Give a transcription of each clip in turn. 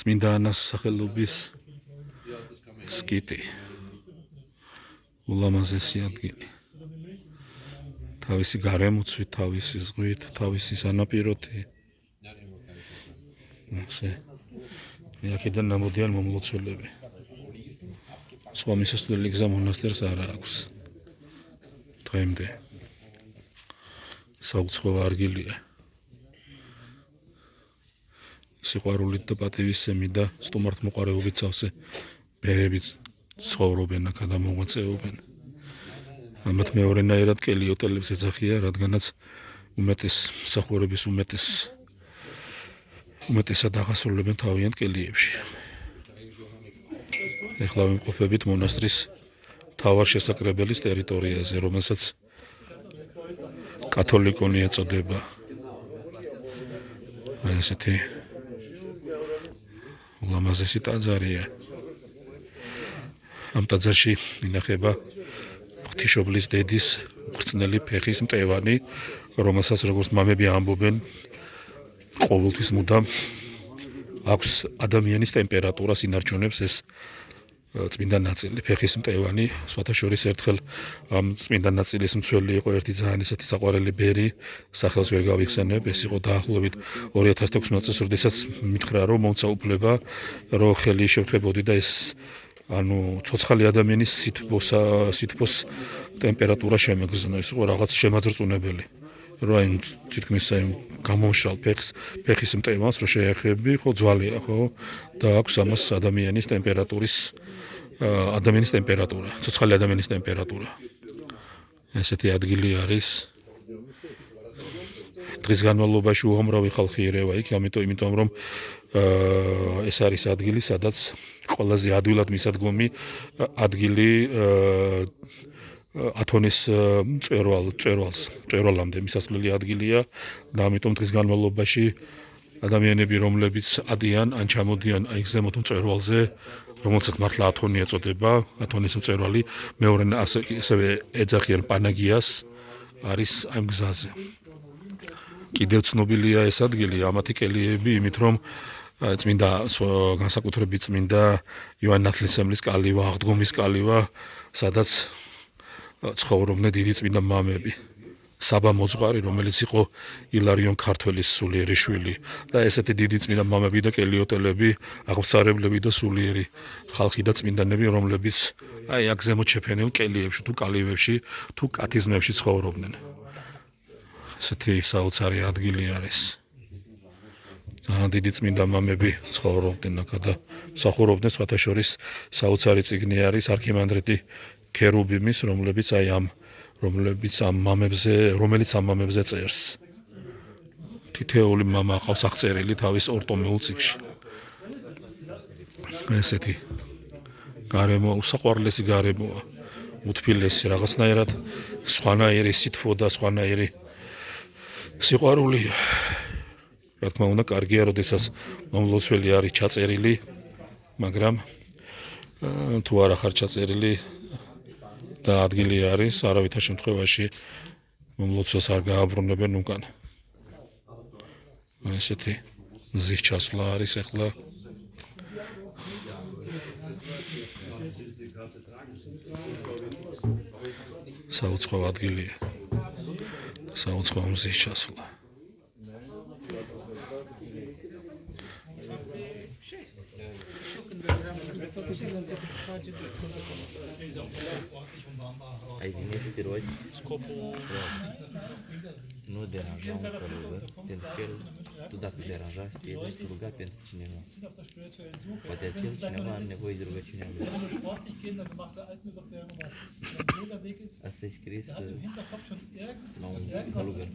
წმინდა ანას სახელობის სკიტი ულამაზესი ადგილი თავისი გარემოცვით, თავისი ზღვით, თავისი სანაპიროთი აქედან ნამოდიან მომლოცველები სხვა მისასვლელი გზა მონასტერს არ აქვს დღემდე საუცხოო ადგილია სიყვარულით და პატივისცემით და სტუმართმოყვარეობით სავსე ბერები ცხოვრობენ აქ და მოღვაწეობენ ამათ მეორენაირად კელი ოტელებს ეძახია რადგანაც უმეტეს მსახურების უმეტესად აღასრულებენ თავიანთ კელიებში ეხლა ვიმყოფებით მონასტრის მთავარ შესაკრებელის ტერიტორიაზე რომელსაც კათოლიკონი ეწოდება ესეთი ულამაზესი ტაძარია ამ ტაძარში ინახება ღვთისმშობლის დედის უხრწნელი ფეხის მტევანი რომელსაც როგორც მამები ამბობენ ყოველთვის მუდამ აქვს ადამიანის ტემპერატურას ინარჩუნებს ეს წმინდა ნაწილი ფეხის მტევანი სხვათა შორის ერთხელ ამ წმინდა ნაწილის მცველი იყო ერთი ძალიან ისეთი საყვარელი ბერი სახელს ვერ გავიხსენებ ეს იყო დაახლოებით 2016 წელს როდესაც მითხრა რომ მომცა უფლება რომ ხელი შევხებოდი და ეს ანუ ცოცხალი ადამიანის სითბოს ტემპერატურა შემეგზნო ეს იყო რაღაც შემაძრწუნებელი რომ აი თითქმის აი გამომშრალ ფეხის მტევანს რო შეეხები ხო ძვალია ხო და აქვს ამას ადამიანის ტემპერატურა ცოცხალი ადამიანის ტემპერატურა ესეთი ადგილი არის დღის განმავლობაში უამრავი ხალხი ირევა იქ იმიტომ რომ ეს არის ადგილი სადაც ყველაზე ადვილად მისადგომი ადგილი ათონის მწვერვალამდე მისასვლელი ადგილია და ამიტომ დღის განმავლობაში ადამიანები რომლებიც ადიან ან ჩამოდიან აი ზემოთ მწვერვალზე რომელსაც მართლა ათონი ეწოდება ათონის მწვერვალი მეორე ასევე ეძახიან პანაგიას არის ამ გზაზე კიდევ ცნობილია ეს ადგილი ამათი კელიები იმით რომ წმინდა განსაკუთრებით წმინდა იოანე ნათლისმცემლის კალիվა აღდგომის კალივა სადაც ცხოვრობდნენ დიდი წმინდა მამები საბა მოძღვარი რომელიც იყო ილარიონ ქართველის სულიერი შვილი და ესეთი დიდი წმინდა მამები და კელიოტელები აღმსარებლები და სულიერი ხალხი და წმინდანები რომლებიც აი აქ ზემოთ შეფენილ კელიებში თუ კალივებში თუ კათიზმებში ცხოვრობდნენ ესეთი საოცარი ადგილი არის ძალიან დიდი წმინდა მამები ცხოვრობდნენ აქ და მსახურობდნენ სხვათა შორის საოცარი წიგნი არის არქიმანდრიტი ქერუბიმის რომელიც ამ მამებზე წერს თითოეული მამა ყავს აღწერილი თავის ორტომეულ წიგნში ესეთი გარემო უსაყვარლესი გარემოა უთფილესი რაღაცნაირად სხვანაირი სითბო და სხვანაირი სიყვარულია რა თქმა უნდა კარგია როდესაც მომლოცველი არის ჩაწერილი მაგრამ თუ არა ხარ ჩაწერილი და ადგილი არის არავითარ შემთხვევაში მომლოცველს არ გააბრუნებენ უკან ესეთი მზის ჩასვლა არის ახლა საუცხოო ადგილია საუცხოო მზის ჩასვლა Nu deranja un călugăr, pentru că el, tu dacă deranjați, te ești rugat pentru cineva. Poate acel cineva are nevoie de rugăciunea lui. Asta e scris la un călugăr.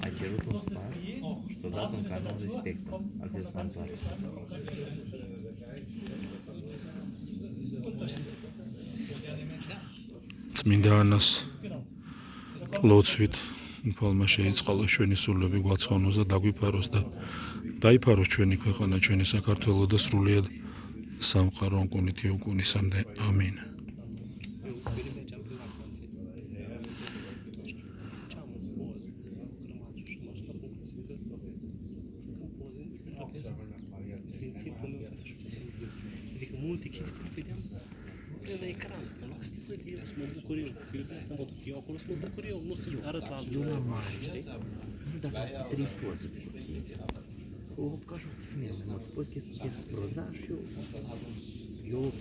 A cerut un sfat și t-a dat un canon respect. Altfel s-a întoarce. წმინდა ანას ლოცვით უფალმა შეიწყალა ჩვენი სულები გვაცხონოს და დაგვიფაროს და დაიფაროს ჩვენი ქვეყანა, ჩვენი საქართველო და სრულიად სამყარო უკუნითი უკუნისამდე. ამინ. din timpul meu, adică multe chestii le vedeam pe ecran, în loc să le văd eu, să mă bucur eu, că eu de asta mă duc eu acolo să mă bucur eu, nu să arăt la altul, știi? Nu dacă trebuie poză. O покажу в фильме, вот после с продаж, eu